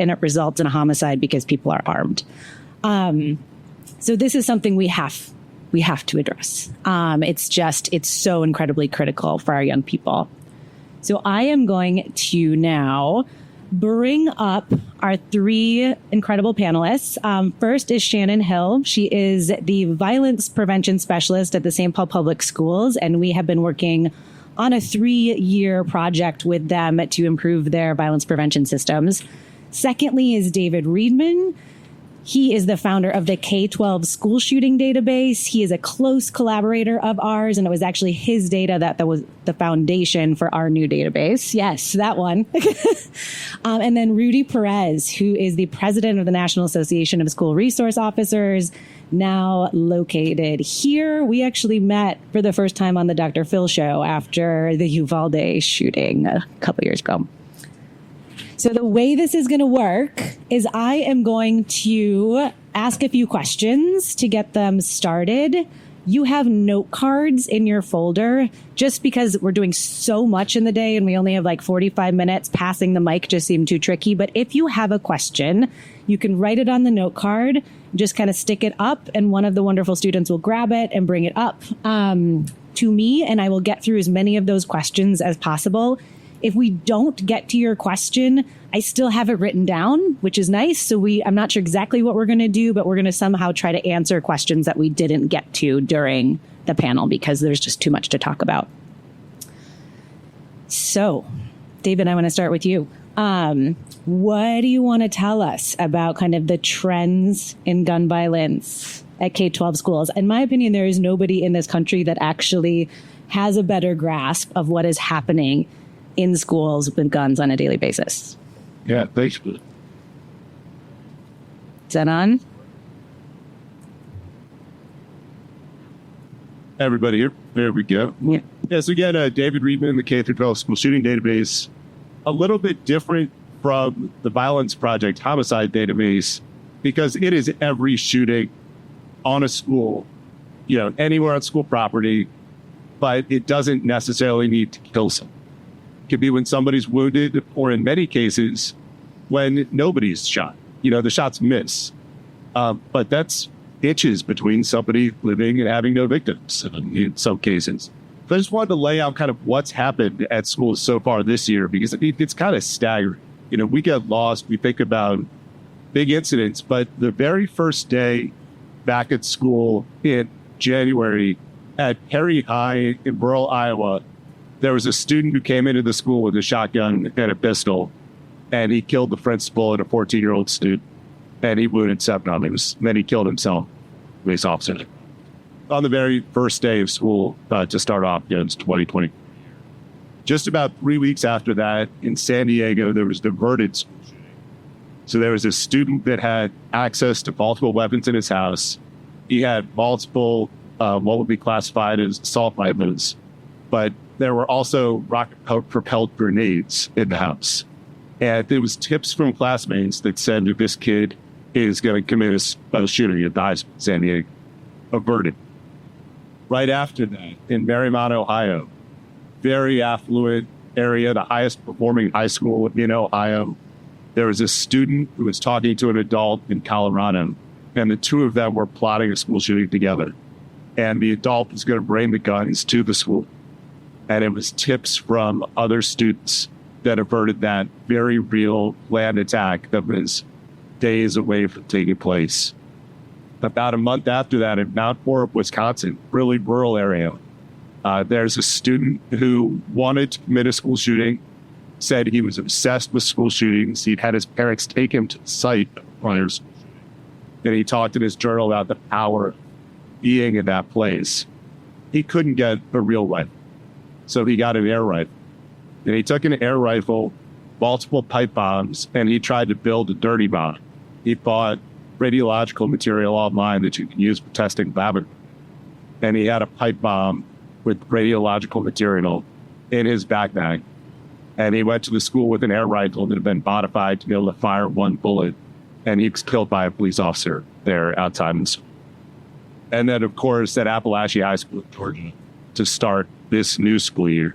and it results in a homicide because people are armed. So this is something we have to address. It's so incredibly critical for our young people. So I am going to now bring up our three incredible panelists. First is Shannon Hill. She is the violence prevention specialist at the St. Paul Public Schools, and we have been working on a 3-year project with them to improve their violence prevention systems. Secondly is David Riedman. He is the founder of the K-12 school shooting database. He is a close collaborator of ours, and it was actually his data that was the foundation for our new database. Yes, that one. And then Rudy Perez, who is the president of the National Association of School Resource Officers, now located here. We actually met for the first time on the Dr. Phil show after the Uvalde shooting a couple years ago. So the way this is going to work is I am going to ask a few questions to get them started. You have note cards in your folder just because we're doing so much in the day and we only have like 45 minutes. Passing the mic just seemed too tricky. But if you have a question, you can write it on the note card, just kind of stick it up, and one of the wonderful students will grab it and bring it up to me, and I will get through as many of those questions as possible. If we don't get to your question, I still have it written down, which is nice. So I'm not sure exactly what we're going to do, but we're going to somehow try to answer questions that we didn't get to during the panel because there's just too much to talk about. So, David, I want to start with you. What do you want to tell us about kind of the trends in gun violence at K-12 schools? In my opinion, there is nobody in this country that actually has a better grasp of what is happening in schools with guns on a daily basis. Yeah, thanks. Is that on? Everybody here. There we go. Yeah, so again, David Riedman, the K-12 school shooting database, a little bit different from the Violence Project homicide database because it is every shooting on a school, anywhere on school property, but it doesn't necessarily need to kill someone. Could be when somebody's wounded, or in many cases, when nobody's shot. The shots miss. But that's inches between somebody living and having no victims in some cases. So I just wanted to lay out kind of what's happened at schools so far this year, because it's kind of staggering. We get lost, we think about big incidents, but the very first day back at school in January at Perry High in rural Iowa, there was a student who came into the school with a shotgun and a pistol, and he killed the principal and a 14-year-old student, and he wounded 7 others. Then he killed himself, police officer. On the very first day of school, to start off, it's 2020. Just about 3 weeks after that, in San Diego, there was diverted school shooting. So there was a student that had access to multiple weapons in his house. He had multiple, what would be classified as assault rifles, but there were also rocket-propelled grenades in the house. And there was tips from classmates that said that this kid is going to commit a shooting at the San Diego. Averted. Right after that, in Marymount, Ohio, very affluent area, the highest performing high school in Ohio, there was a student who was talking to an adult in Colorado, and the two of them were plotting a school shooting together. And the adult was going to bring the guns to the school. And it was tips from other students that averted that very real planned attack that was days away from taking place. About a month after that, in Mount Horeb, Wisconsin, really rural area, there's a student who wanted to commit a school shooting, said he was obsessed with school shootings. He'd had his parents take him to the site of a prior school shooting. And he talked in his journal about the power of being in that place. He couldn't get a real rifle, so he got an air rifle. And he took an air rifle, multiple pipe bombs, and he tried to build a dirty bomb. He bought radiological material online that you can use for testing laboratory. And he had a pipe bomb with radiological material in his backpack. And he went to the school with an air rifle that had been modified to be able to fire one bullet. And he was killed by a police officer there outside the school. And then, of course, at Appalachia High School in Georgia, to start this new school year,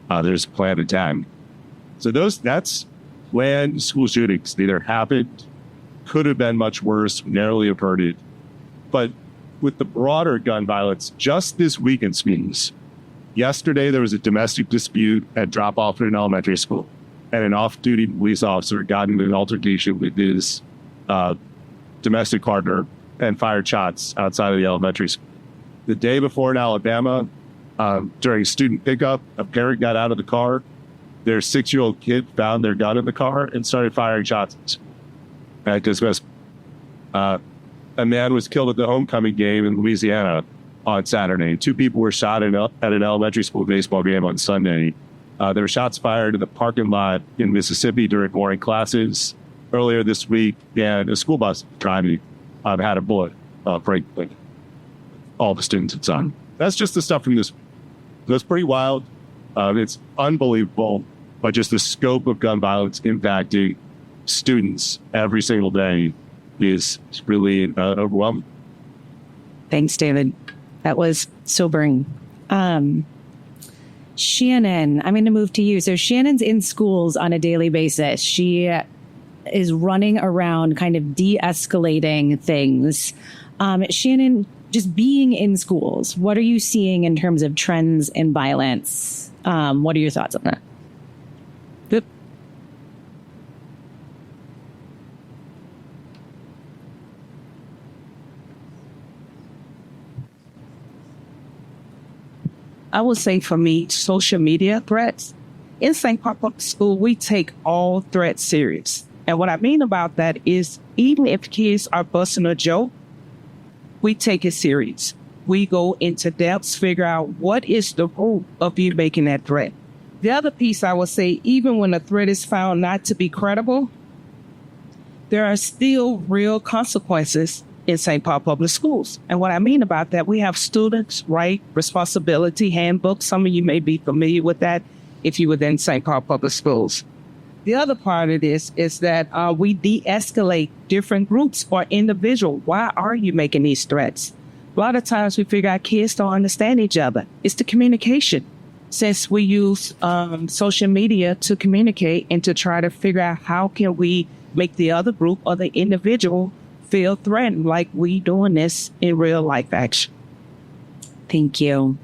there's a planned attack. So that's planned school shootings that either happened, could have been much worse, narrowly averted. But with the broader gun violence, just this week in Sweden, yesterday there was a domestic dispute at drop-off at an elementary school, and an off-duty police officer got into an altercation with his domestic partner and fired shots outside of the elementary school. The day before in Alabama, during student pickup, a parent got out of the car. Their 6-year-old kid found their gun in the car and started firing shots. Because a man was killed at the homecoming game in Louisiana on Saturday. 2 people were shot at an elementary school baseball game on Sunday. There were shots fired in the parking lot in Mississippi during morning classes earlier this week, and a school bus driving had a bullet break all the students inside. That's just the stuff from this. That's pretty wild. It's unbelievable, but just the scope of gun violence impacting students every single day is really overwhelming. Thanks, David. That was sobering. Shannon, I'm going to move to you. So Shannon's in schools on a daily basis. She is running around kind of de-escalating things. Shannon, just being in schools, what are you seeing in terms of trends in violence? What are your thoughts on that? Yep. I would say for me, social media threats. In St. Paul Public School, we take all threats serious. And what I mean about that is even if kids are busting a joke, we take it serious. We go into depths, figure out what is the root of you making that threat. The other piece I would say, even when a threat is found not to be credible, there are still real consequences in St. Paul Public Schools. And what I mean about that, we have students' right responsibility handbook. Some of you may be familiar with that if you were in St. Paul Public Schools. The other part of this is that we de-escalate different groups or individuals. Why are you making these threats? A lot of times we figure out kids don't understand each other. It's the communication. Since we use social media to communicate and to try to figure out how can we make the other group or the individual feel threatened like we doing this in real life action. Thank you.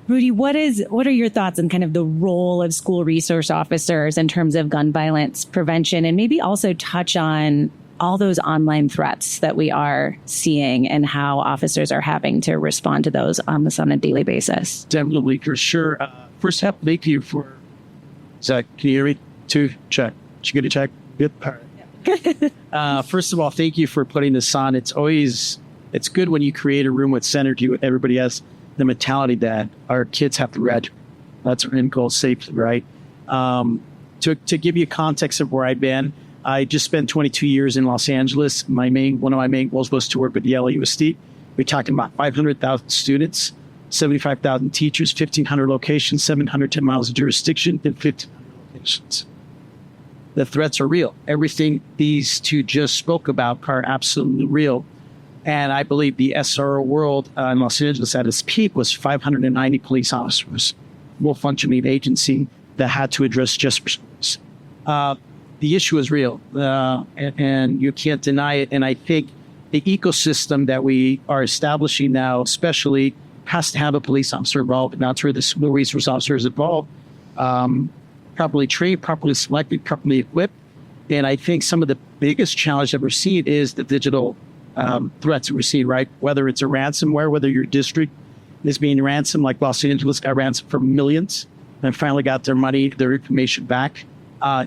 Rudy, what are your thoughts on kind of the role of school resource officers in terms of gun violence prevention, and maybe also touch on all those online threats that we are seeing and how officers are having to respond to those on a daily basis? Definitely, for sure. First, thank you for... Zach, can you hear me? 2, check. Did you get a check? Yep. All right. First of all, thank you for putting this on. It's good when you create a room with synergy. Everybody has the mentality that our kids have to graduate. That's our end goal, safely, right? To give you context of where I've been, I just spent 22 years in Los Angeles. One of my main goals was to work with Yale USD. We're talking about 500,000 students, 75,000 teachers, 1,500 locations, 710 miles of jurisdiction, and 1,500 locations. The threats are real. Everything these two just spoke about are absolutely real. And I believe the SRO world in Los Angeles at its peak was 590 police officers, full functioning agency that had to address just pursuits. The issue is real, and you can't deny it. And I think the ecosystem that we are establishing now, especially, has to have a police officer involved, and that's where the school resource officer is involved, properly trained, properly selected, properly equipped. And I think some of the biggest challenge that we're seeing is the digital threats that we're seeing, right? Whether it's a ransomware, whether your district is being ransomed, like Los Angeles got ransomed for millions and finally got their money, their information back.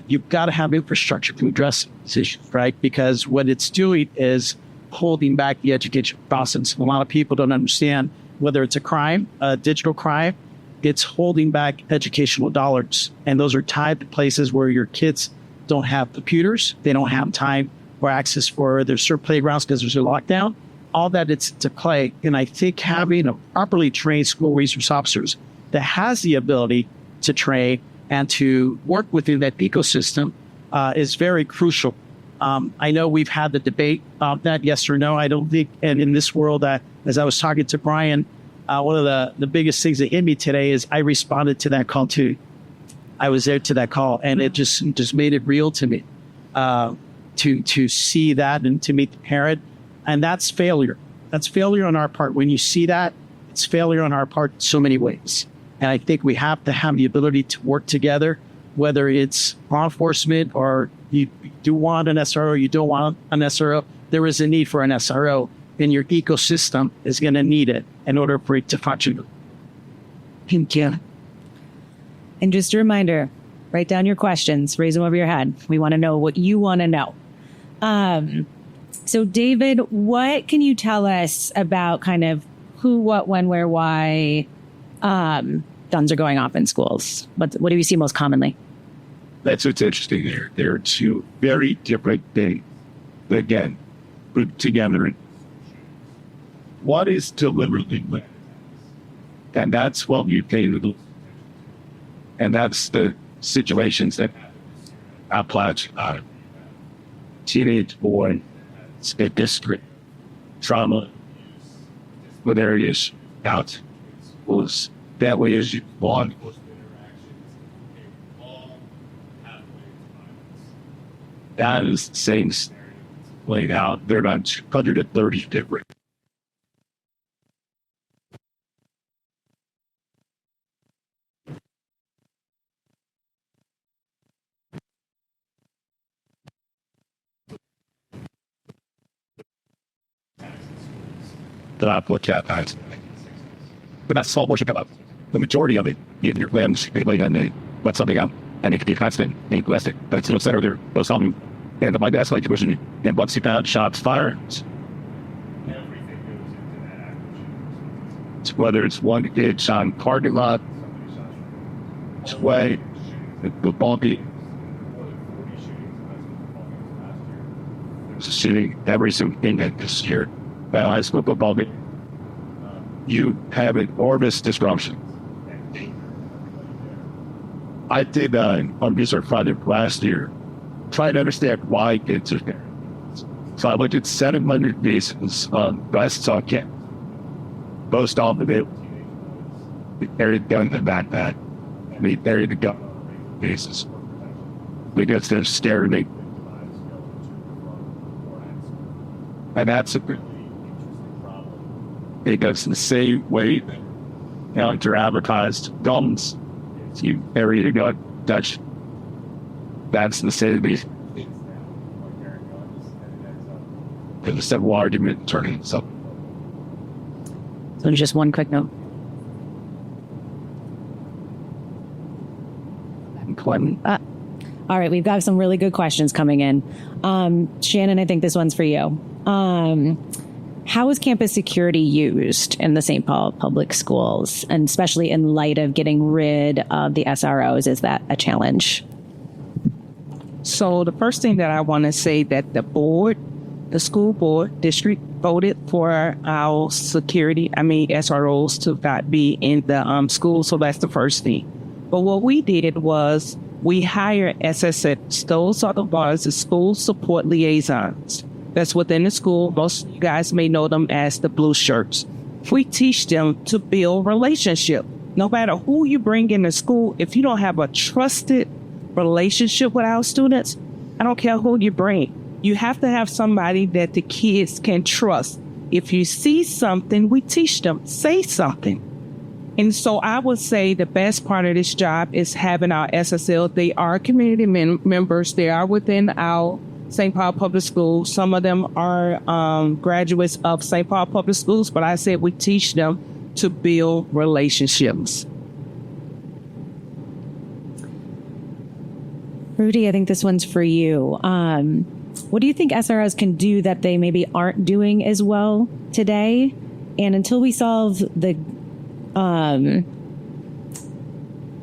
You've got to have infrastructure to address these issues, right? Because what it's doing is holding back the education process. A lot of people don't understand whether it's a crime, a digital crime, it's holding back educational dollars. And those are tied to places where your kids don't have computers, they don't have time or access for their certain playgrounds because there's a lockdown. All that it's to play. And I think having a properly trained school resource officers that has the ability to train and to work within that ecosystem is very crucial. I know we've had the debate about that, yes or no. I don't think, and in this world, as I was talking to Brian, one of the biggest things that hit me today is I responded to that call too. I was there to that call, and it just made it real to me to see that and to meet the parent. And that's failure. That's failure on our part. When you see that, it's failure on our part in so many ways. And I think we have to have the ability to work together, whether it's law enforcement or you do want an SRO, you don't want an SRO. There is a need for an SRO, and your ecosystem is going to need it in order for it to function. Thank you. And just a reminder, write down your questions, raise them over your head. We want to know what you want to know. So David, what can you tell us about kind of who, what, when, where, why guns are going off in schools? What do you see most commonly? That's what's interesting there. They're two very different things. Again, put together. What is deliberately led? And that's what you pay to. And that's the situations that Appalachia, teenage boy, a district, trauma, with areas out was that way as you want. That is the same laid out. They're about 230 different. That I've looked at, but that's all worship about. The majority of it, in your limbs, and let something out, and it can be constant, and plastic. But it's in the center there, both something, and my dad's like pushing, and once you found shots fired, whether it's one kid shot in parking lot, way, the ball game, shooting every single thing that this year. High school football game, you have an enormous disruption. I did on research project last year, trying to understand why kids are there. So I looked at 700 cases on West Saw Camp. Most all of it, they carried gun in the backpack. They carried the gun cases because they're staring at me. And that's a because the same way they're advertised guns, you carry the gun, Dutch. That's the same reason. The civil argument turning itself. So just one quick note. All right, we've got some really good questions coming in. Shannon, I think this one's for you. How is campus security used in the St. Paul public schools, and especially in light of getting rid of the SROs? Is that a challenge? So the first thing that I want to say that the school board district voted for our SROs to not be in the school. So that's the first thing. But what we did was we hired SSS. Those are the ones, the school support liaisons. That's within the school. Most of you guys may know them as the blue shirts. We teach them to build relationship. No matter who you bring into school, if you don't have a trusted relationship with our students, I don't care who you bring. You have to have somebody that the kids can trust. If you see something, we teach them, say something. And so I would say the best part of this job is having our SSL. They are community members. They are within our St. Paul Public Schools. Some of them are graduates of St. Paul Public Schools, but I said we teach them to build relationships. Rudy, I think this one's for you. What do you think SROs can do that they maybe aren't doing as well today? And until we solve the, I'm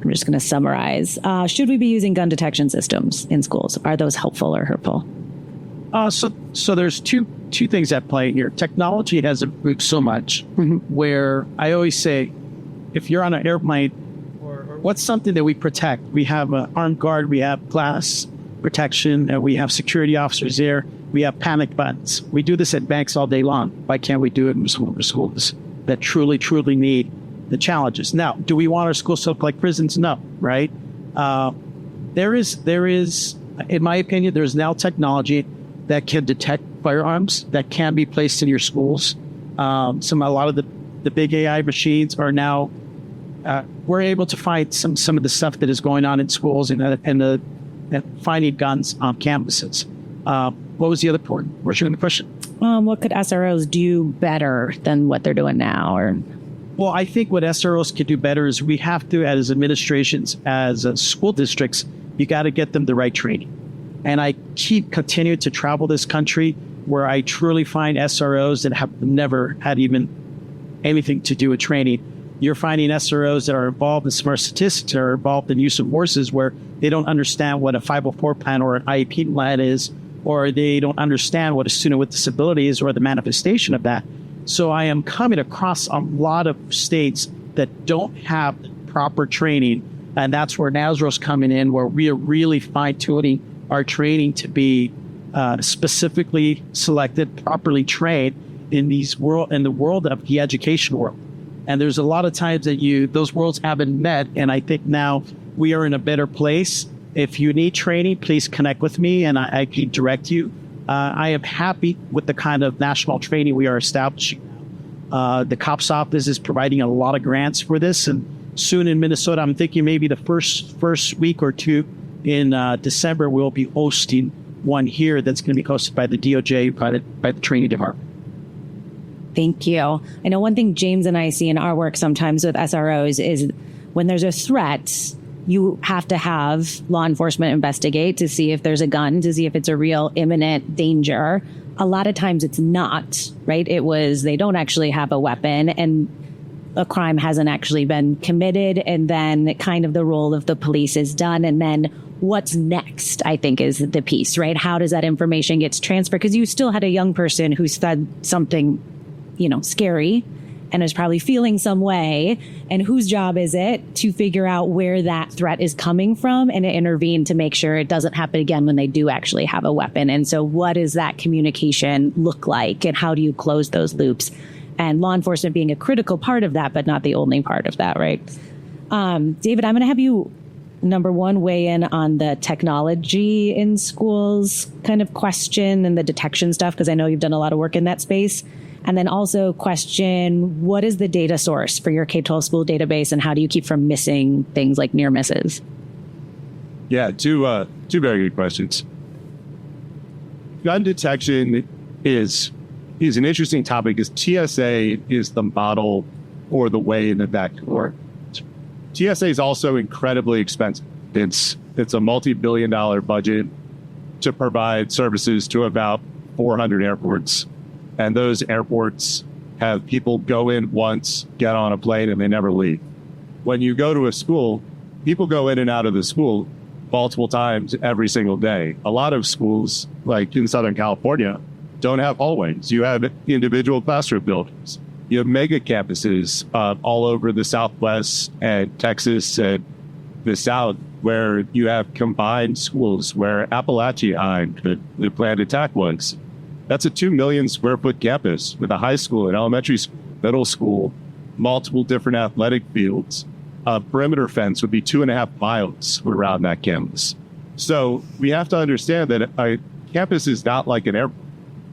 just going to summarize. Should we be using gun detection systems in schools? Are those helpful or hurtful? So there's two things at play here. Technology has improved so much, where I always say, if you're on an airplane, or what's something that we protect? We have an armed guard, we have glass protection, we have security officers there, we have panic buttons. We do this at banks all day long. Why can't we do it in schools that truly need the challenges? Now, do we want our schools to look like prisons? No, right? There is, in my opinion, there's now technology that can detect firearms that can be placed in your schools. A lot of the big AI machines are now, we're able to find some of the stuff that is going on in schools and finding guns on campuses. What was the other part? What's your question? What could SROs do better than what they're doing now? Well, I think what SROs can do better is we have to, as administrations, as school districts, you got to get them the right training. And I continue to travel this country where I truly find SROs that have never had even anything to do with training. You're finding SROs that are involved in smart statistics, that are involved in use of forces where they don't understand what a 504 plan or an IEP plan is, or they don't understand what a student with disability is or the manifestation of that. So I am coming across a lot of states that don't have proper training, and that's where NASRO's coming in, where we are really fine-tuning our training to be specifically selected, properly trained in the world of the education world. And there's a lot of times that those worlds haven't met, and I think now we are in a better place. If you need training, please connect with me, and I can direct you. I am happy with the kind of national training we are establishing now. The COPS office is providing a lot of grants for this, and soon in Minnesota, I'm thinking maybe the first week or two in December, we'll be hosting one here that's going to be hosted by the DOJ, by the training department. Thank you. I know one thing James and I see in our work sometimes with SROs is when there's a threat, you have to have law enforcement investigate to see if there's a gun, to see if it's a real imminent danger. A lot of times it's not, right? They don't actually have a weapon and a crime hasn't actually been committed. And then kind of the role of the police is done. And then what's next, I think, is the piece, right? How does that information get transferred? Because you still had a young person who said something, scary and is probably feeling some way. And whose job is it to figure out where that threat is coming from and to intervene to make sure it doesn't happen again when they do actually have a weapon? And so what does that communication look like? And how do you close those loops? And law enforcement being a critical part of that, but not the only part of that, right? David, I'm going to have you, number one, weigh in on the technology in schools kind of question and the detection stuff, because I know you've done a lot of work in that space. And then also question, what is the data source for your K-12 school database, and how do you keep from missing things like near misses? Yeah, two very good questions. Gun detection is an interesting topic because TSA is the model or the way that can work. TSA is also incredibly expensive. It's a multi-billion-dollar budget to provide services to about 400 airports. And those airports have people go in once, get on a plane, and they never leave. When you go to a school, people go in and out of the school multiple times every single day. A lot of schools, like in Southern California, don't have hallways. You have individual classroom buildings. You have mega campuses all over the Southwest and Texas and the South, where you have combined schools, where Appalachia High, the planned attack was. That's a 2 million square foot campus with a high school, an elementary school, middle school, multiple different athletic fields. A perimeter fence would be 2.5 miles around that campus. So we have to understand that a campus is not like an airport.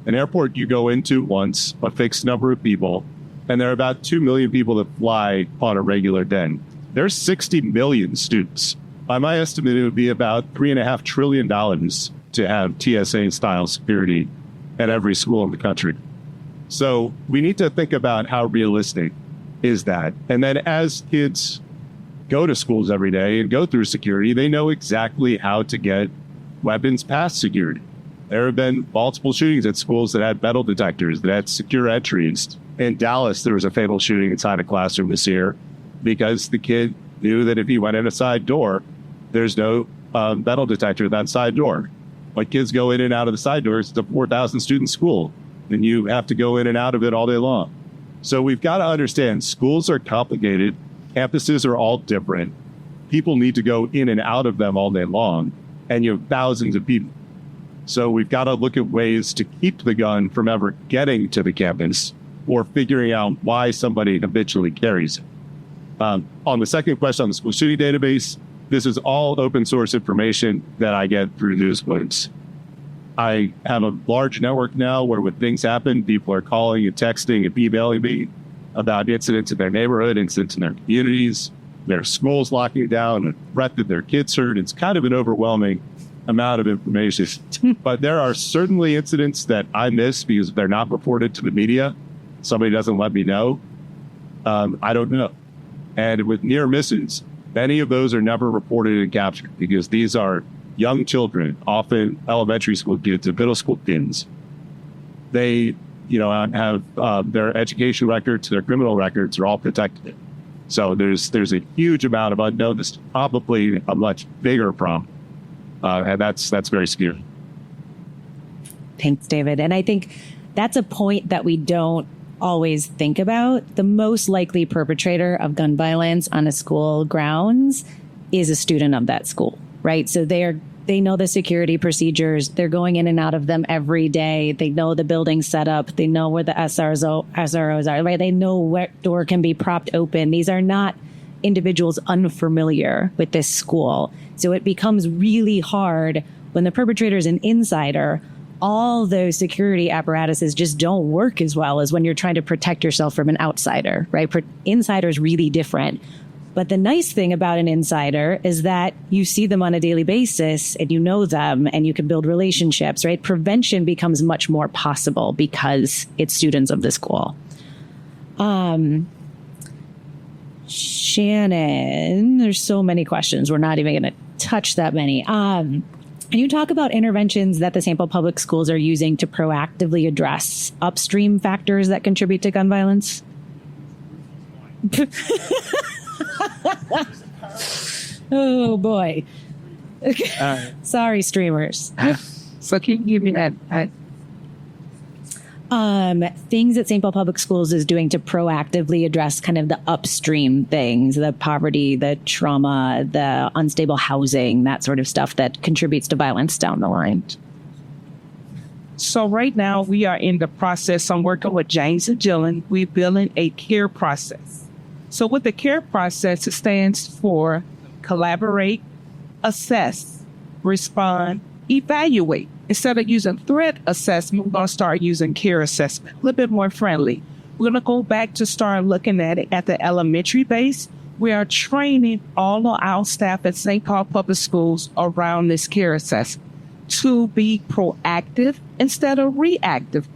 An airport you go into once, a fixed number of people, and there are about 2 million people that fly on a regular day. There's 60 million students. By my estimate, it would be about $3.5 trillion to have TSA-style security at every school in the country. So we need to think about how realistic is that. And then as kids go to schools every day and go through security, they know exactly how to get weapons past security. There have been multiple shootings at schools that had metal detectors, that had secure entries. In Dallas, there was a fatal shooting inside a classroom this year because the kid knew that if he went in a side door, there's no metal detector at that side door. But kids go in and out of the side doors. It's a 4,000 student school, and you have to go in and out of it all day long. So we've got to understand schools are complicated. Campuses are all different. People need to go in and out of them all day long, and you have thousands of people. So we've got to look at ways to keep the gun from ever getting to the campus or figuring out why somebody habitually carries it. On the second question on the school shooting database, This is all open source information that I get through Newspoints. I have a large network now where when things happen, people are calling and texting and emailing me about incidents in their neighborhood, incidents in their communities, their schools locking down, a threat that their kids heard. It's kind of an overwhelming amount of information. But there are certainly incidents that I miss because they're not reported to the media. Somebody doesn't let me know. I don't know. And with near misses, many of those are never reported and captured because these are young children, often elementary school kids and middle school kids. They, have their education records, their criminal records are all protected. So there's a huge amount of unknown. This is probably a much bigger problem, and that's very scary. Thanks, David. And I think that's a point that we don't always think about. The most likely perpetrator of gun violence on a school grounds is a student of that school, right? So they know the security procedures. They're going in and out of them every day. They know the building setup. They know where the SROs are, right? They know what door can be propped open. These are not individuals unfamiliar with this school. So it becomes really hard when the perpetrator is an insider. All those security apparatuses just don't work as well as when you're trying to protect yourself from an outsider, right? Insider is really different. But the nice thing about an insider is that you see them on a daily basis and you know them and you can build relationships, right? Prevention becomes much more possible because it's students of the school. Shannon, there's so many questions. We're not even going to touch that many. Can you talk about interventions that the St. Paul Public Schools are using to proactively address upstream factors that contribute to gun violence? Oh boy. Sorry, streamers. So can you give me that? Things that St. Paul Public Schools is doing to proactively address kind of the upstream things, the poverty, the trauma, the unstable housing, that sort of stuff that contributes to violence down the line. So right now we are in the process. I'm working with James and Jillian. We're building a CARE process. So with the CARE process, it stands for collaborate, assess, respond, evaluate. Instead of using threat assessment, we're going to start using CARE assessment, a little bit more friendly. We're going to go back to start looking at it at the elementary base. We are training all of our staff at St. Paul Public Schools around this CARE assessment to be proactive instead of reactive.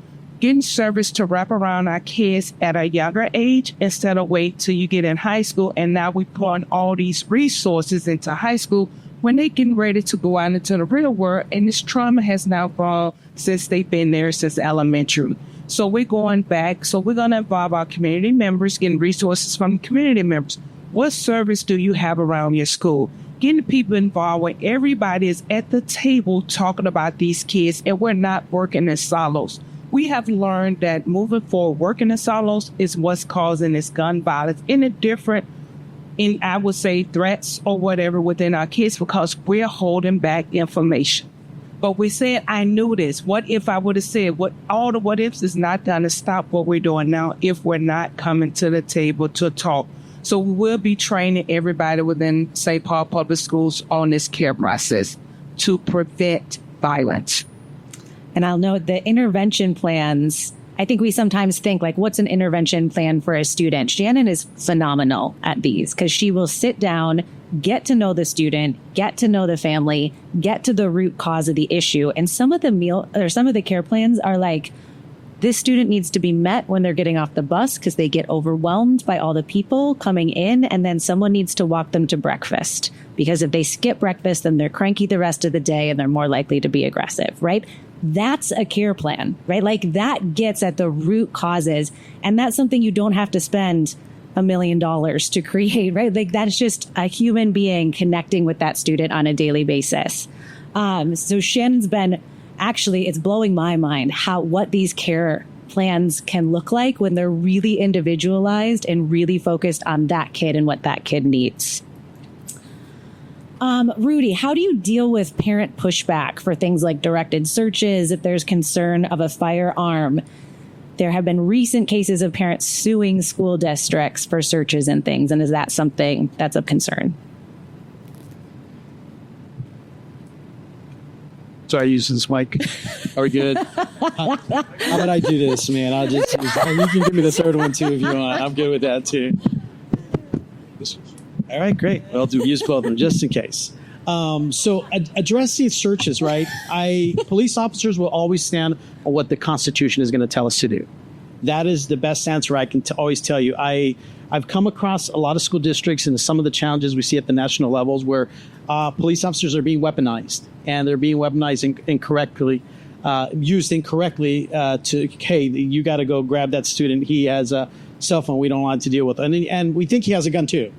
Getting service to wrap around our kids at a younger age instead of wait till you get in high school. And now we're pouring all these resources into high school when they're getting ready to go out into the real world. And this trauma has now gone since they've been there since elementary. So we're going back. So we're going to involve our community members, getting resources from community members. What service do you have around your school? Getting people involved where everybody is at the table talking about these kids and we're not working in silos. We have learned that moving forward, working in silos is what's causing this gun violence I would say, threats or whatever within our kids because we're holding back information. But we said, I knew this. What if I would have said all the what ifs is not going to stop what we're doing now if we're not coming to the table to talk. So we will be training everybody within St. Paul Public Schools on this CARE process to prevent violence. And I'll note the intervention plans. I think we sometimes think like, what's an intervention plan for a student? Shannon is phenomenal at these because she will sit down, get to know the student, get to know the family, get to the root cause of the issue. And some of the care plans are like, this student needs to be met when they're getting off the bus because they get overwhelmed by all the people coming in. And then someone needs to walk them to breakfast because if they skip breakfast, then they're cranky the rest of the day and they're more likely to be aggressive, right? That's a care plan, right? Like that gets at the root causes. And that's something you don't have to spend $1 million to create, right? Like that's just a human being connecting with that student on a daily basis. So Shannon's been it's blowing my mind what these care plans can look like when they're really individualized and really focused on that kid and what that kid needs. Rudy, how do you deal with parent pushback for things like directed searches if there's concern of a firearm? There have been recent cases of parents suing school districts for searches and things. And is that something that's of concern? So I use this mic. Are we good? How about I do this, man? I'll just use, you can give me the third one too if you want. I'm good with that too. All right, great. I'll use both of them just in case. So addressing searches, right? Police officers will always stand on what the Constitution is going to tell us to do. That is the best answer I can always tell you. I've come across a lot of school districts and some of the challenges we see at the national levels where police officers are being weaponized, and they're being weaponized incorrectly, used incorrectly to, hey, you got to go grab that student. He has a cell phone we don't want to deal with. And we think he has a gun too.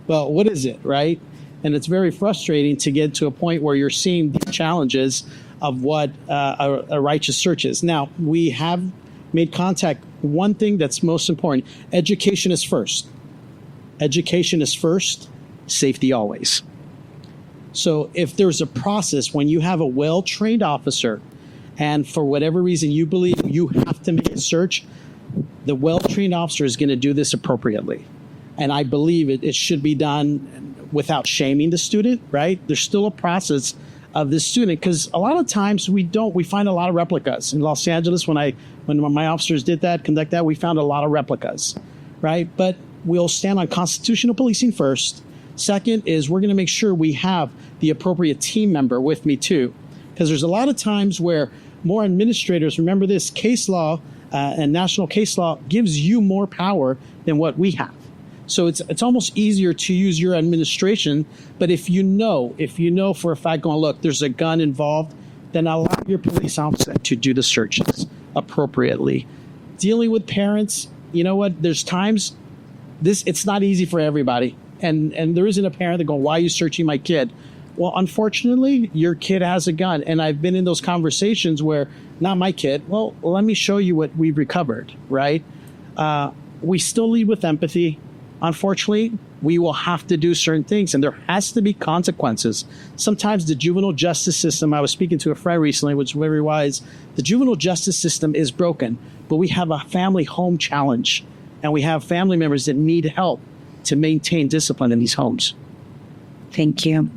Well, what is it, right? And it's very frustrating to get to a point where you're seeing the challenges of what a righteous search is. Now, we have made contact. One thing that's most important, education is first. Education is first, safety always. So if there's a process when you have a well-trained officer and for whatever reason you believe you have to make a search, the well-trained officer is going to do this appropriately. And I believe it should be done without shaming the student, right? There's still a process of this student, because a lot of times we find a lot of replicas. In Los Angeles, when my officers conduct that, we found a lot of replicas, right? But we'll stand on constitutional policing first. Second is we're going to make sure we have the appropriate team member with me too, because there's a lot of times where more administrators, remember this, case law and national case law gives you more power than what we have. So it's almost easier to use your administration. But if you know for a fact, going, look, there's a gun involved, then allow your police officer to do the searches appropriately. Dealing with parents, you know what? There's times it's not easy for everybody. And there isn't a parent that going, why are you searching my kid? Well, unfortunately, your kid has a gun. And I've been in those conversations where, not my kid, well, let me show you what we've recovered, right? We still lead with empathy. Unfortunately, we will have to do certain things, and there has to be consequences. Sometimes the juvenile justice system, I was speaking to a friend recently, which was very wise, the juvenile justice system is broken, but we have a family home challenge, and we have family members that need help to maintain discipline in these homes. Thank you.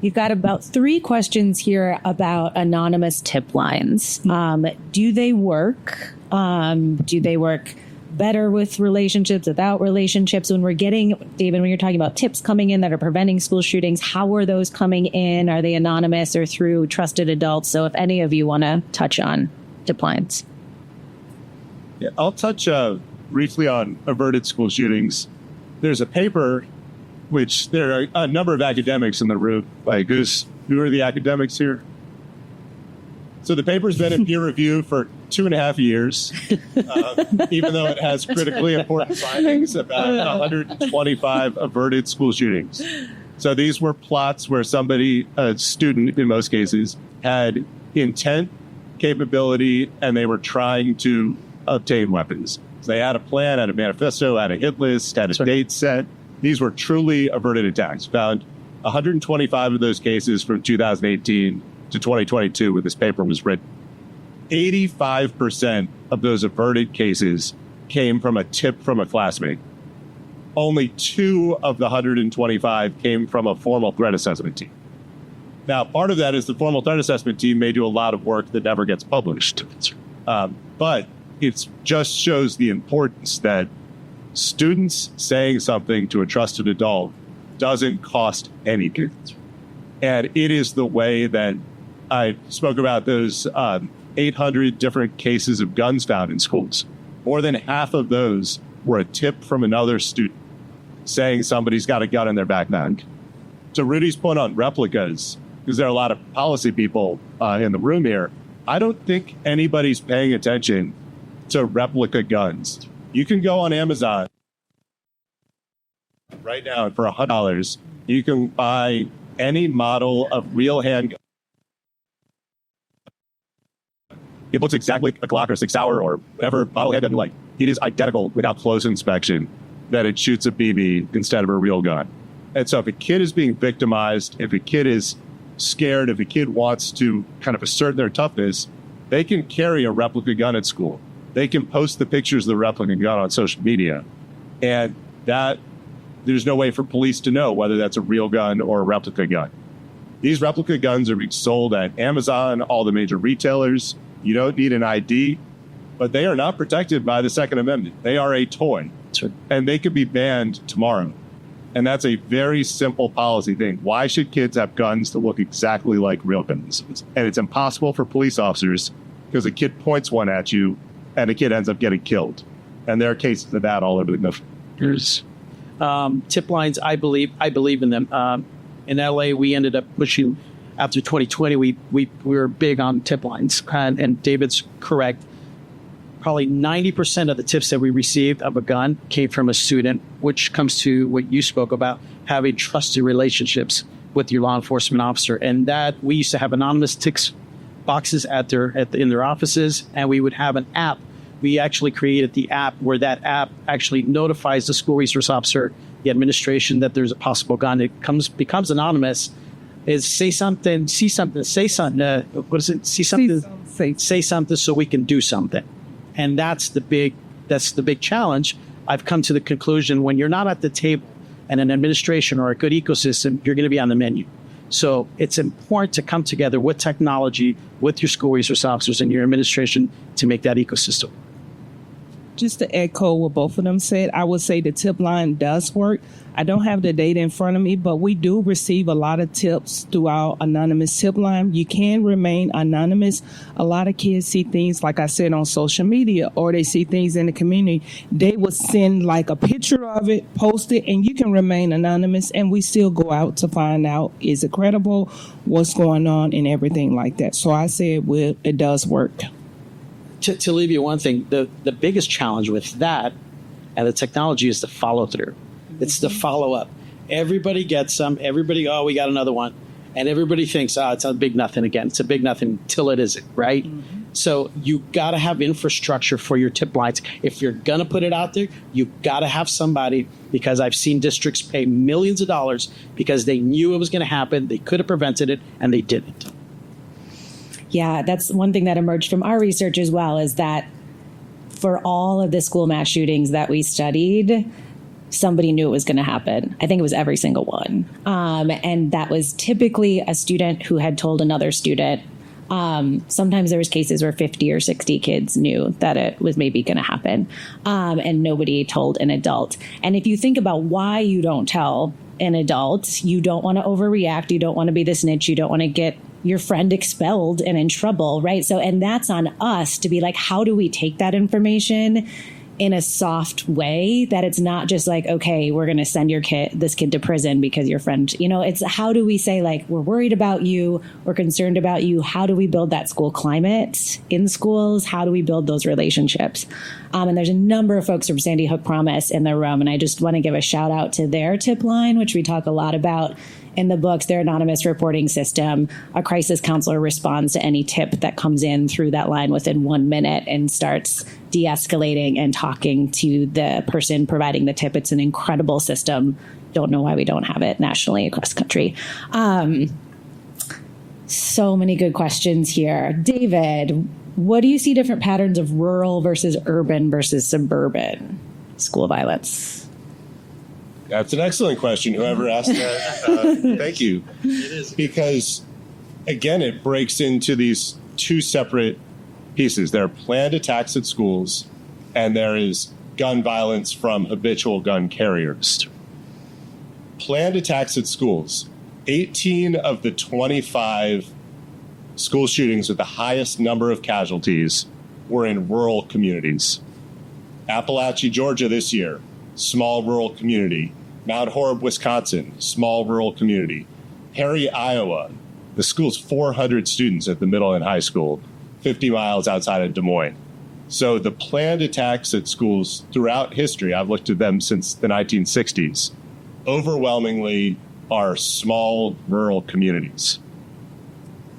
You've got about 3 questions here about anonymous tip lines. Do they work? Do they work better with relationships, without relationships? When we're getting, David, when you're talking about tips coming in that are preventing school shootings, how are those coming in? Are they anonymous or through trusted adults? So if any of you want to touch on tip lines. Yeah, I'll touch briefly on averted school shootings. There's a paper, which there are a number of academics in the room. Like, who are the academics here? So the paper's been in peer review for 2.5 years, even though it has critically important findings about 125 averted school shootings. So these were plots where somebody, a student in most cases, had intent, capability, and they were trying to obtain weapons. So they had a plan, had a manifesto, had a hit list, had a date set. These were truly averted attacks. Found 125 of those cases from 2018 to 2022 when this paper was written. 85% of those averted cases came from a tip from a classmate. Only 2 of the 125 came from a formal threat assessment team. Now, part of that is the formal threat assessment team may do a lot of work that never gets published. But it just shows the importance that students saying something to a trusted adult doesn't cost anything. And it is the way that I spoke about those 800 different cases of guns found in schools. More than half of those were a tip from another student saying somebody's got a gun in their backpack. To Rudy's point on replicas, because there are a lot of policy people in the room here, I don't think anybody's paying attention to replica guns. You can go on Amazon right now, and for $100, you can buy any model of real handgun. It looks exactly like a Glock or 6 Sauer or whatever model handgun you like. It is identical without close inspection that it shoots a BB instead of a real gun. And so if a kid is being victimized, if a kid is scared, if a kid wants to kind of assert their toughness, they can carry a replica gun at school. They can post the pictures of the replica gun on social media. And that there's no way for police to know whether that's a real gun or a replica gun. These replica guns are being sold at Amazon, all the major retailers. You don't need an ID, but they are not protected by the Second Amendment. They are a toy, and they could be banned tomorrow. And that's a very simple policy thing. Why should kids have guns that look exactly like real guns? And it's impossible for police officers because a kid points one at you and a kid ends up getting killed. And there are cases of that all over the country. There's tip lines. I believe in them. In LA, we ended up pushing after 2020. We were big on tip lines, and David's correct. Probably 90% of the tips that we received of a gun came from a student, which comes to what you spoke about, having trusted relationships with your law enforcement officer. And that we used to have anonymous tips boxes in their offices, and we would have an app. We actually created the app where that app actually notifies the school resource officer, the administration, that there's a possible gun. It becomes anonymous. Is say something, see something, say something. What is it? See something, say something, so we can do something. And that's the big challenge. I've come to the conclusion when you're not at the table and an administration or a good ecosystem, you're going to be on the menu. So it's important to come together with technology, with your school resource officers and your administration to make that ecosystem. Just to echo what both of them said, I would say the tip line does work. I don't have the data in front of me, but we do receive a lot of tips through our anonymous tip line. You can remain anonymous. A lot of kids see things, like I said, on social media, or they see things in the community. They will send like a picture of it, post it, and you can remain anonymous. And we still go out to find out, is it credible, what's going on, and everything like that. So I say it does work. To leave you one thing, the biggest challenge with that and the technology is the follow through. It's the follow up. Everybody gets some. Everybody, we got another one. And everybody thinks, it's a big nothing again. It's a big nothing till it isn't, right? Mm-hmm. So you got to have infrastructure for your tip lines. If you're going to put it out there, you got to have somebody, because I've seen districts pay millions of dollars because they knew it was going to happen. They could have prevented it, and they didn't. Yeah, that's one thing that emerged from our research as well, is that for all of the school mass shootings that we studied, somebody knew it was going to happen. I think it was every single one. And that was typically a student who had told another student. Sometimes there was cases where 50 or 60 kids knew that it was maybe going to happen, and nobody told an adult. And if you think about why you don't tell an adult, you don't want to overreact. You don't want to be the snitch. You don't want to get your friend expelled and in trouble, right? So, and that's on us to be like, how do we take that information in a soft way that it's not just like, okay, we're going to send this kid to prison because your friend, it's how do we say, like, we're worried about you, we're concerned about you. How do we build that school climate in schools? How do we build those relationships? And there's a number of folks from Sandy Hook Promise in the room. And I just want to give a shout out to their tip line, which we talk a lot about in the books, their anonymous reporting system. A crisis counselor responds to any tip that comes in through that line within 1 minute and starts de-escalating and talking to the person providing the tip. It's an incredible system. Don't know why we don't have it nationally across the country. So many good questions here. David, what do you see different patterns of rural versus urban versus suburban school violence? That's an excellent question. Whoever asked that, thank you. It is. Because, again, it breaks into these two separate pieces. There are planned attacks at schools, and there is gun violence from habitual gun carriers. Planned attacks at schools. 18 of the 25 school shootings with the highest number of casualties were in rural communities. Appalachia, Georgia this year, small rural community. Mount Horeb, Wisconsin, small rural community. Perry, Iowa, the school's 400 students at the middle and high school, 50 miles outside of Des Moines. So the planned attacks at schools throughout history, I've looked at them since the 1960s, overwhelmingly are small rural communities.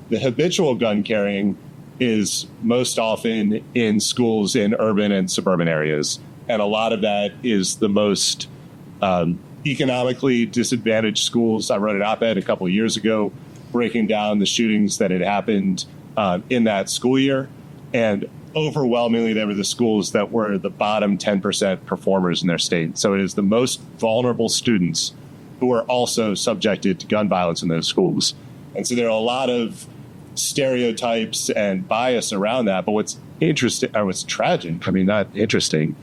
The habitual gun carrying is most often in schools in urban and suburban areas. And a lot of that is the most economically disadvantaged schools. I wrote an op-ed a couple of years ago breaking down the shootings that had happened in that school year. And overwhelmingly, they were the schools that were the bottom 10% performers in their state. So it is the most vulnerable students who are also subjected to gun violence in those schools. And so there are a lot of stereotypes and bias around that. But what's interesting, or what's tragic, I mean, not interesting,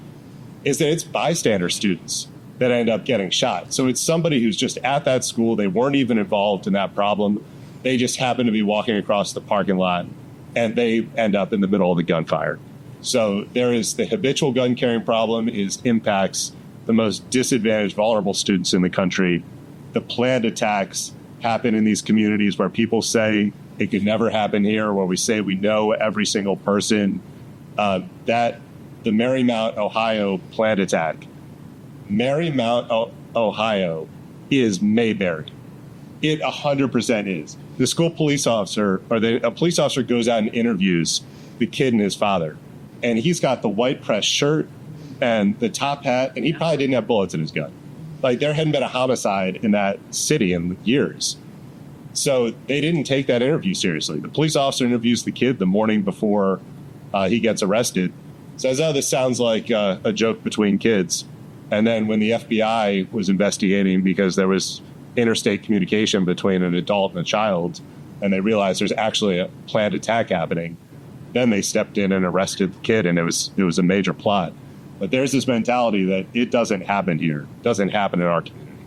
is that it's bystander students that end up getting shot. So it's somebody who's just at that school. They weren't even involved in that problem. They just happen to be walking across the parking lot, and they end up in the middle of the gunfire. So there is the habitual gun carrying problem impacts the most disadvantaged, vulnerable students in the country. The planned attacks happen in these communities where people say it could never happen here, where we say we know every single person. The Marymount, Ohio planned attack. Marymount, Ohio is Mayberry. It 100% is. The school police officer, a police officer goes out and interviews the kid and his father. And he's got the white press shirt and the top hat, and he probably didn't have bullets in his gun. Like, there hadn't been a homicide in that city in years. So they didn't take that interview seriously. The police officer interviews the kid the morning before he gets arrested, says, oh, this sounds like a joke between kids. And then when the FBI was investigating, because there was interstate communication between an adult and a child, and they realized there's actually a planned attack happening, then they stepped in and arrested the kid, and it was a major plot. But there's this mentality that it doesn't happen here. It doesn't happen in our community.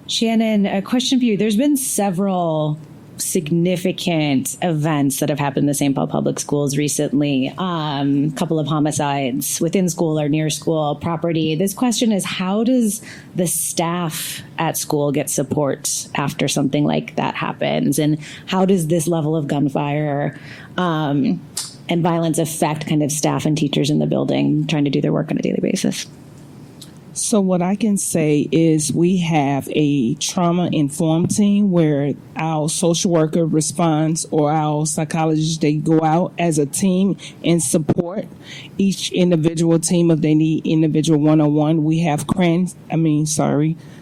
Shannon, a question for you. There's been several significant events that have happened in the St. Paul Public Schools recently. A couple of homicides within school or near school property. This question is, how does the staff at school get support after something like that happens? And how does this level of gunfire and violence affect kind of staff and teachers in the building trying to do their work on a daily basis? So what I can say is we have a trauma-informed team where our social worker responds, or our psychologist, they go out as a team and support each individual team if they need individual one-on-one. We have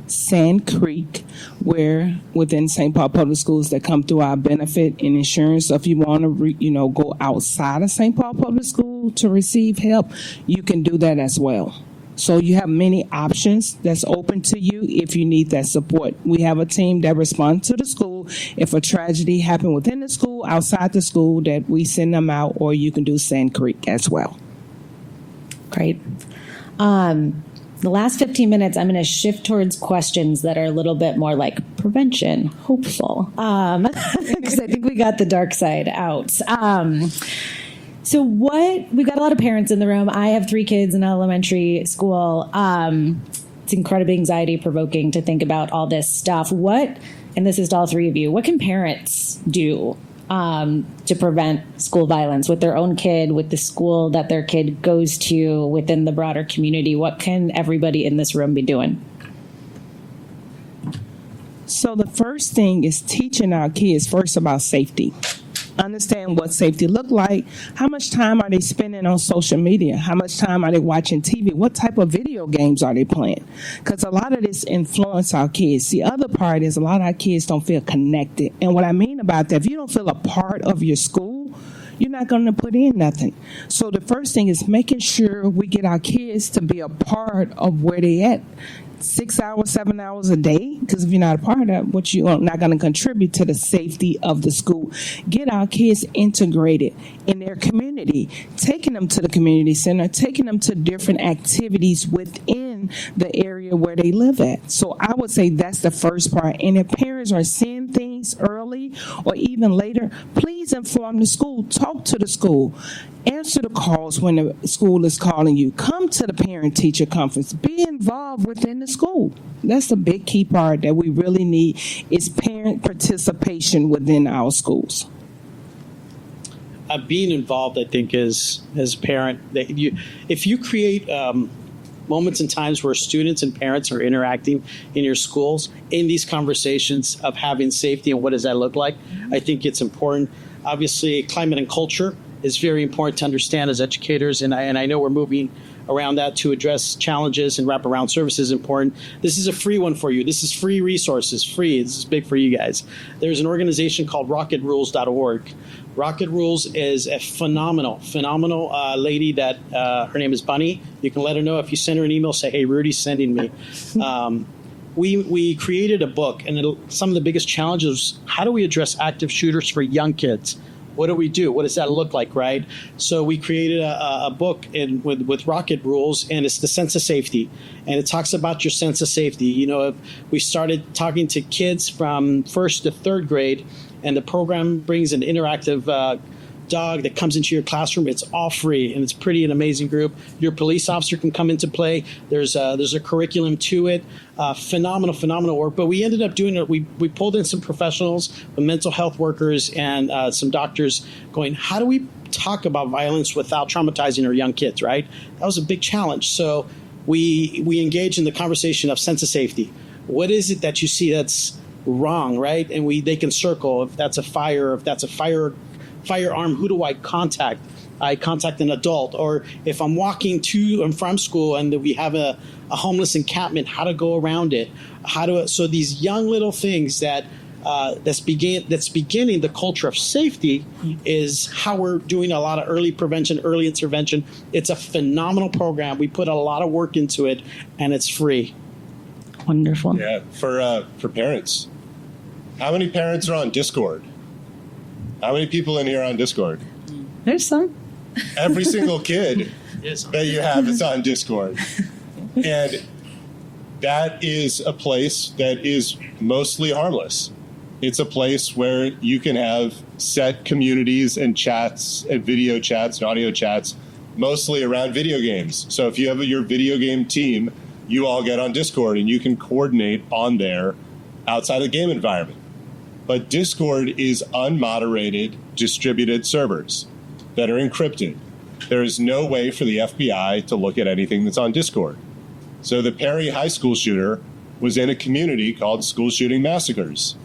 Sand Creek, where within St. Paul Public Schools that come through our benefit and insurance. So if you want to, go outside of St. Paul Public School to receive help, you can do that as well. So you have many options that's open to you if you need that support. We have a team that responds to the school. If a tragedy happened within the school, outside the school, that we send them out, or you can do Sand Creek as well. Great. The last 15 minutes, I'm going to shift towards questions that are a little bit more like prevention, hopeful, because I think we got the dark side out. So we've got a lot of parents in the room. I have 3 kids in elementary school. It's incredibly anxiety provoking to think about all this stuff. And this is to all 3 of you, what can parents do to prevent school violence with their own kid, with the school that their kid goes to, within the broader community? What can everybody in this room be doing? So the first thing is teaching our kids first about safety. Understand what safety look like. How much time are they spending on social media? How much time are they watching TV? What type of video games are they playing? Because a lot of this influence our kids. The other part is a lot of our kids don't feel connected. And what I mean about that, if you don't feel a part of your school, you're not going to put in nothing. So the first thing is making sure we get our kids to be a part of where they at. 6 hours, 7 hours a day, because if you're not a part of that, you're not going to contribute to the safety of the school. Get our kids integrated in their community, taking them to the community center, taking them to different activities within the area where they live at. So I would say that's the first part. And if parents are seeing things early or even later, please inform the school, talk to the school. Answer the calls when the school is calling you. Come to the parent-teacher conference. Be involved within the school. That's the big key part that we really need, is parent participation within our schools. Being involved, I think, is as a parent, if you create moments and times where students and parents are interacting in your schools in these conversations of having safety and what does that look like, I think it's important. Obviously, climate and culture is very important to understand as educators, and I know we're moving around that to address challenges, and wraparound services is important. This is a free one for you. This is free resources, free. This is big for you guys. There's an organization called rocketrules.org. Rocket Rules is a phenomenal lady that her name is Bunny. You can let her know if you send her an email, say, hey, Rudy's sending me. we created a book, and some of the biggest challenges: how do we address active shooters for young kids? What do we do? What does that look like, right? So we created a book with Rocket Rules, and it's the sense of safety, and it talks about your sense of safety. You know, if we started talking to kids from 1st to 3rd grade, and the program brings an interactive dog that comes into your classroom. It's all free, and it's pretty an amazing group. Your police officer can come into play. There's a curriculum to it. Phenomenal work. But we ended up doing it. We pulled in some professionals, mental health workers, and some doctors, going, how do we talk about violence without traumatizing our young kids? Right? That was a big challenge. So we engaged in the conversation of sense of safety. What is it that you see that's wrong, right? And they can circle if that's a fire, if that's a firearm, who do I contact? I contact an adult. Or if I'm walking to and from school and we have a homeless encampment, how to go around it? So these young little things that's beginning the culture of safety is how we're doing a lot of early prevention, early intervention. It's a phenomenal program. We put a lot of work into it, and it's free. Wonderful. Yeah, for parents. How many parents are on Discord? How many people in here are on Discord? There's some. Every single kid that you have is on Discord. And that is a place that is mostly harmless. It's a place where you can have set communities and chats and video chats and audio chats, mostly around video games. So if you have your video game team, you all get on Discord and you can coordinate on there outside the game environment. But Discord is unmoderated, distributed servers that are encrypted. There is no way for the FBI to look at anything that's on Discord. So the Perry High School shooter was in a community called School Shooting Massacres.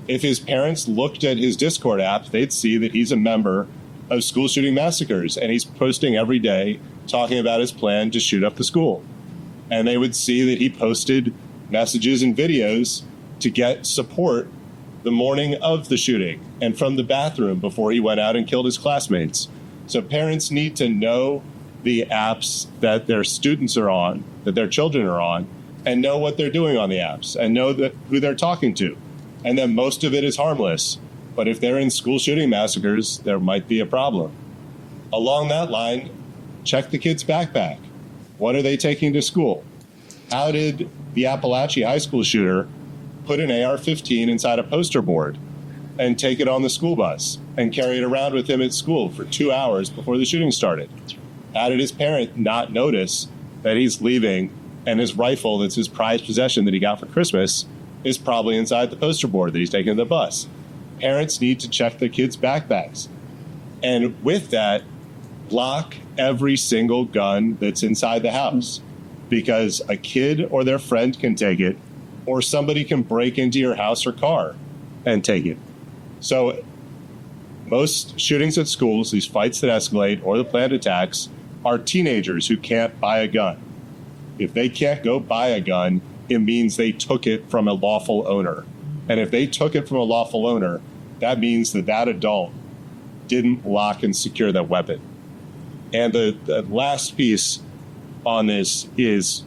If his parents looked at his Discord app, they'd see that he's a member of School Shooting Massacres, and he's posting every day talking about his plan to shoot up the school. And they would see that he posted messages and videos to get support the morning of the shooting and from the bathroom before he went out and killed his classmates. So parents need to know the apps that their students are on, that their children are on, and know what they're doing on the apps and know who they're talking to. And then most of it is harmless. But if they're in School Shooting Massacres, there might be a problem. Along that line, check the kid's backpack. What are they taking to school? How did the Appalachia High School shooter put an AR-15 inside a poster board and take it on the school bus and carry it around with him at school for 2 hours before the shooting started? How did his parent not notice that he's leaving and his rifle, that's his prized possession that he got for Christmas, is probably inside the poster board that he's taking to the bus? Parents need to check their kids' backpacks. And with that, lock every single gun that's inside the house, because a kid or their friend can take it, or somebody can break into your house or car and take it. So most shootings at schools, these fights that escalate or the planned attacks, are teenagers who can't buy a gun. If they can't go buy a gun, it means they took it from a lawful owner. And if they took it from a lawful owner, that means that adult didn't lock and secure that weapon. And the last piece on this is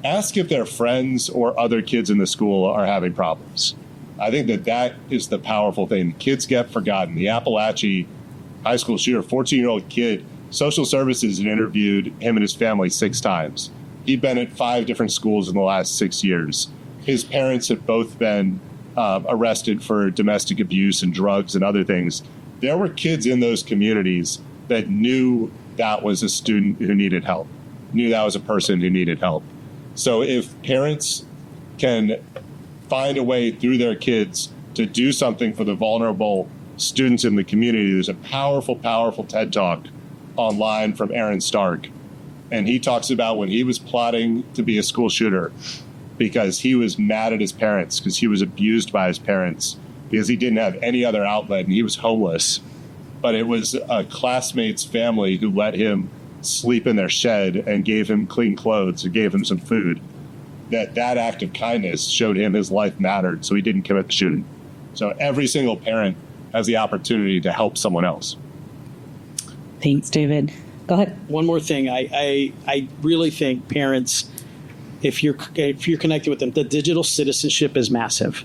ask if their friends or other kids in the school are having problems. I think that is the powerful thing. Kids get forgotten. The Appalachia High School shooter, 14-year-old kid, social services had interviewed him and his family 6 times. He'd been at 5 different schools in the last 6 years. His parents had both been arrested for domestic abuse and drugs and other things. There were kids in those communities that knew that was a student who needed help, knew that was a person who needed help. So if parents can find a way through their kids to do something for the vulnerable students in the community, there's a powerful, powerful TED Talk online from Aaron Stark. And he talks about when he was plotting to be a school shooter because he was mad at his parents because he was abused by his parents because he didn't have any other outlet and he was homeless. But it was a classmate's family who let him sleep in their shed and gave him clean clothes and gave him some food. That act of kindness showed him his life mattered, so he didn't commit the shooting. So every single parent has the opportunity to help someone else. Thanks, David. Go ahead. One more thing. I really think parents if you're connected with them, the digital citizenship is massive.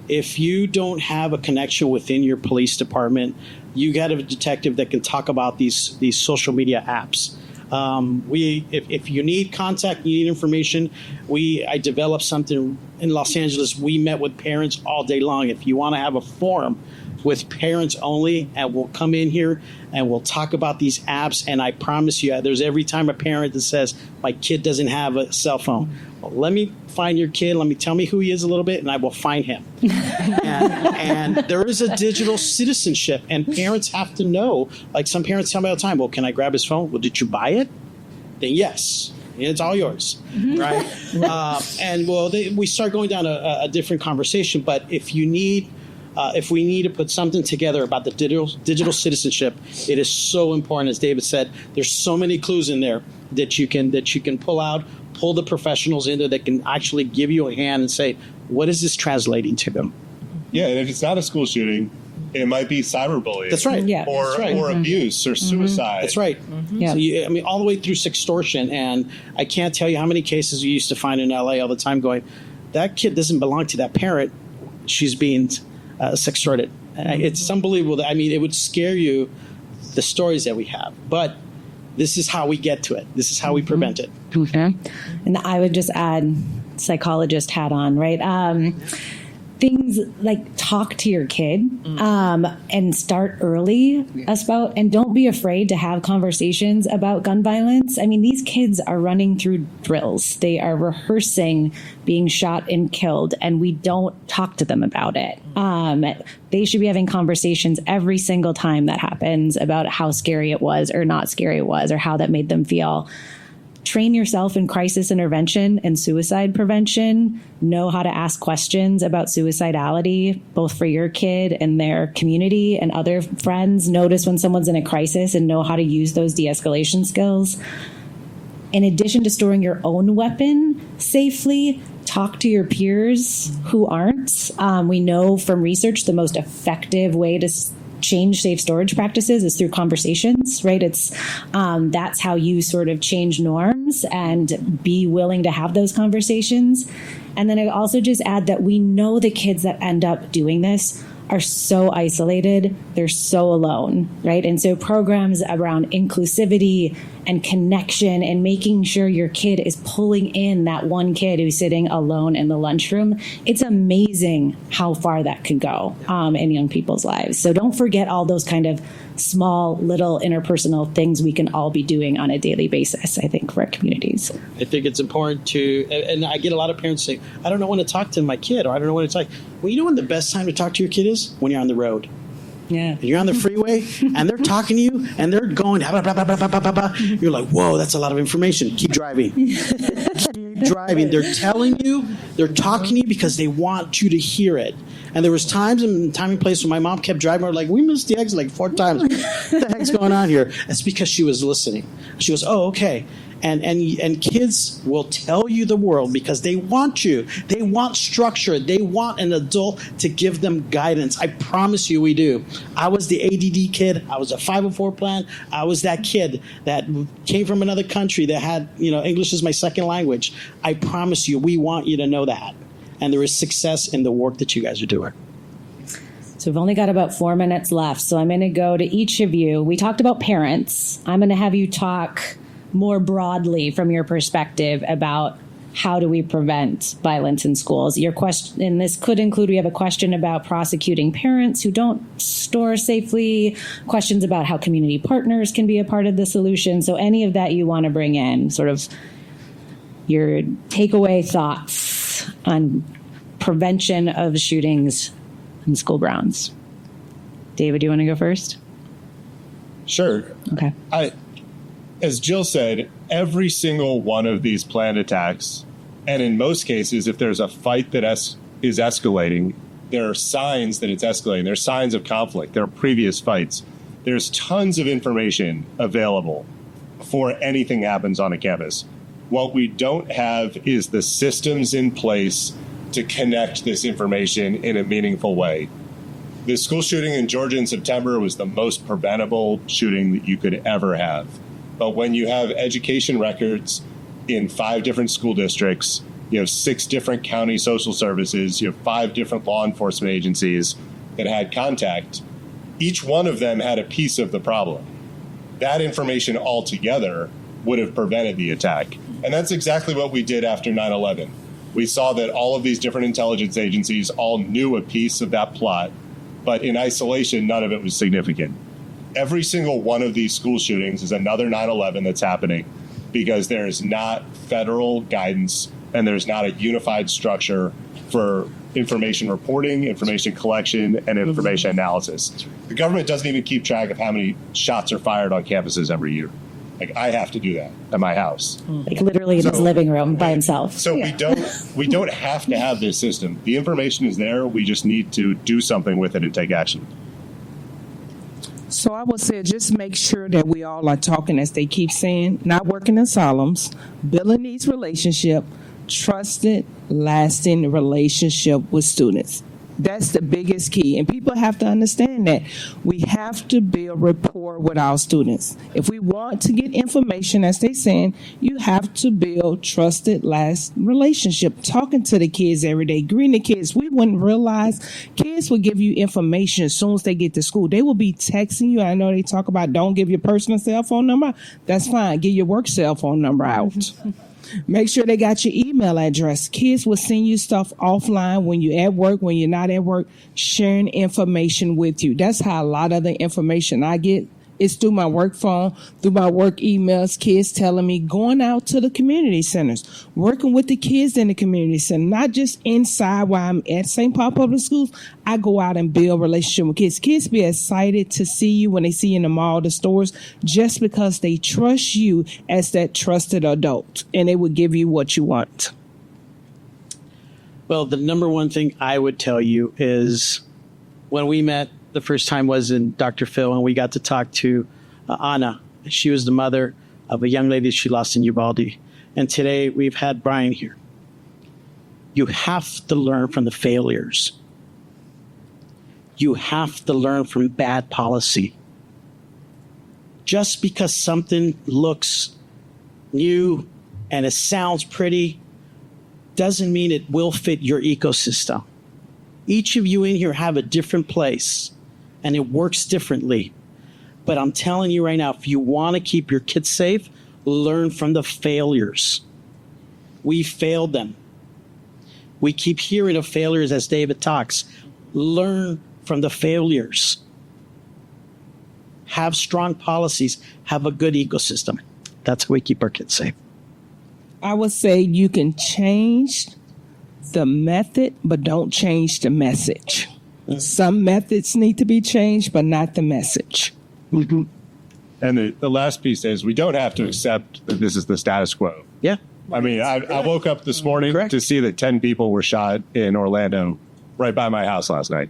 If you don't have a connection within your police department, you got a detective that can talk about these social media apps. If you need contact, you need information, I developed something in Los Angeles. We met with parents all day long. If you want to have a forum with parents only, and we'll come in here and we'll talk about these apps. And I promise you, there's every time a parent that says, my kid doesn't have a cell phone. Well, let me find your kid. Tell me who he is a little bit, and I will find him. and there is a digital citizenship, and parents have to know. Like some parents tell me all the time, well, can I grab his phone? Well, did you buy it? Then yes. It's all yours, right? We start going down a different conversation. But if we need to put something together about the digital citizenship, it is so important. As David said, there's so many clues in there that you can pull the professionals in there that can actually give you a hand and say, what is this translating to them? Yeah, and if it's not a school shooting, it might be cyberbullying. That's right. Yeah. Or That's right. or abuse or suicide. That's right. Yeah. So all the way through extortion. And I can't tell you how many cases we used to find in LA all the time going, that kid doesn't belong to that parent. She's being sextorted. It's unbelievable. It would scare you, the stories that we have. But this is how we get to it. This is how we prevent it. Okay. And I would just add psychologist hat on, right? Things like talk to your kid and start early and don't be afraid to have conversations about gun violence. These kids are running through drills. They are rehearsing being shot and killed, and we don't talk to them about it. They should be having conversations every single time that happens about how scary it was or not scary it was or how that made them feel. Train yourself in crisis intervention and suicide prevention. Know how to ask questions about suicidality, both for your kid and their community and other friends. Notice when someone's in a crisis and know how to use those de-escalation skills. In addition to storing your own weapon safely, talk to your peers who aren't. We know from research the most effective way to change safe storage practices is through conversations, right? That's how you sort of change norms and be willing to have those conversations. And then I also just add that we know the kids that end up doing this are so isolated, they're so alone, right? And so programs around inclusivity and connection and making sure your kid is pulling in that one kid who's sitting alone in the lunchroom, it's amazing how far that can go in young people's lives. So don't forget all those kind of small, little interpersonal things we can all be doing on a daily basis, I think, for our communities. I think it's important and I get a lot of parents say, I don't know when to talk to my kid, or I don't know when to talk. Well, you know when the best time to talk to your kid is? When you're on the road. Yeah. And you're on the freeway and they're talking to you and they're going, blah, blah, blah, blah, blah, blah, blah. You're like, whoa, that's a lot of information. Keep driving. Keep driving. They're telling you, they're talking to you because they want you to hear it. And there was times and time and place when my mom kept driving. We're like, we missed the exit like 4 times. What the heck's going on here? It's because she was listening. She goes, oh, okay. And kids will tell you the world because they want you. They want structure. They want an adult to give them guidance. I promise you we do. I was the ADD kid. I was a 504 plan. I was that kid that came from another country that had, English is my second language. I promise you we want you to know that. And there is success in the work that you guys are doing. So we've only got about 4 minutes left. So I'm going to go to each of you. We talked about parents. I'm going to have you talk more broadly from your perspective about how do we prevent violence in schools. Your question, and this could include, we have a question about prosecuting parents who don't store safely, questions about how community partners can be a part of the solution. So any of that you want to bring in, sort of your takeaway thoughts on prevention of shootings in school grounds. David, do you want to go first? Sure. Okay. As Jill said, every single one of these planned attacks, and in most cases, if there's a fight that is escalating, there are signs that it's escalating. There are signs of conflict. There are previous fights. There's tons of information available before anything happens on a campus. What we don't have is the systems in place to connect this information in a meaningful way. The school shooting in Georgia in September was the most preventable shooting that you could ever have. But when you have education records in 5 different school districts. You have 6 different county social services. You have 5 different law enforcement agencies that had contact. Each one of them had a piece of the problem. That information altogether would have prevented the attack. And that's exactly what we did after 9/11. We saw that all of these different intelligence agencies all knew a piece of that plot, but in isolation, none of it was significant. Every single one of these school shootings is another 9/11 that's happening because there is not federal guidance and there's not a unified structure for information reporting, information collection, and information analysis. The government doesn't even keep track of how many shots are fired on campuses every year. Like, I have to do that at my house. Like literally in his living room by himself. So we don't have to have this system. The information is there. We just need to do something with it and take action. So I would say just make sure that we all are talking, as they keep saying, not working in silos, building these relationships, trusted, lasting relationship with students. That's the biggest key. And people have to understand that we have to build rapport with our students. If we want to get information, as they're saying, you have to build trusted, lasting relationship. Talking to the kids every day, greeting the kids. We wouldn't realize kids will give you information as soon as they get to school. They will be texting you. I know they talk about don't give your personal cell phone number. That's fine. Give your work cell phone number out. Make sure they got your email address. Kids will send you stuff offline when you're at work, when you're not at work, sharing information with you. That's how a lot of the information I get is through my work phone, through my work emails, kids telling me, going out to the community centers, working with the kids in the community center, not just inside while I'm at St. Paul Public Schools. I go out and build relationship with kids. Kids be excited to see you when they see you in the mall, the stores, just because they trust you as that trusted adult, and they will give you what you want. Well, the number one thing I would tell you is when we met the first time was in Dr. Phil, and we got to talk to Anna. She was the mother of a young lady she lost in Uvalde. And today we've had Brian here. You have to learn from the failures. You have to learn from bad policy. Just because something looks new and it sounds pretty doesn't mean it will fit your ecosystem. Each of you in here have a different place, and it works differently. But I'm telling you right now, if you want to keep your kids safe, learn from the failures. We failed them. We keep hearing of failures as David talks. Learn from the failures. Have strong policies. Have a good ecosystem. That's how we keep our kids safe. I would say you can change the method, but don't change the message. Some methods need to be changed, but not the message. And the last piece is we don't have to accept that this is the status quo. Yeah. I mean, I woke up this morning to see that 10 people were shot in Orlando right by my house last night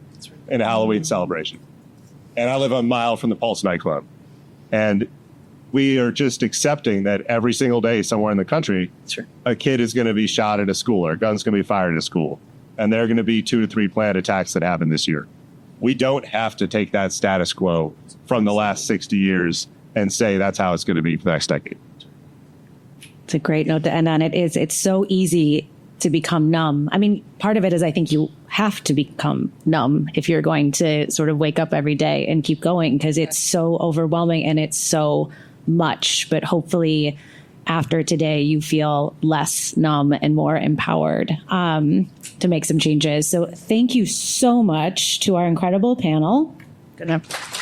in a Halloween celebration. And I live a mile from the Pulse nightclub. And we are just accepting that every single day somewhere in the country, a kid is going to be shot at a school or a gun's going to be fired at a school. And there are going to be 2 to 3 planned attacks that happen this year. We don't have to take that status quo from the last 60 years and say that's how it's going to be for the next decade. It's a great note to end on. It's so easy to become numb. I mean, part of it is I think you have to become numb if you're going to sort of wake up every day and keep going, because it's so overwhelming and it's so much. But hopefully after today, you feel less numb and more empowered to make some changes. So thank you so much to our incredible panel. Good enough.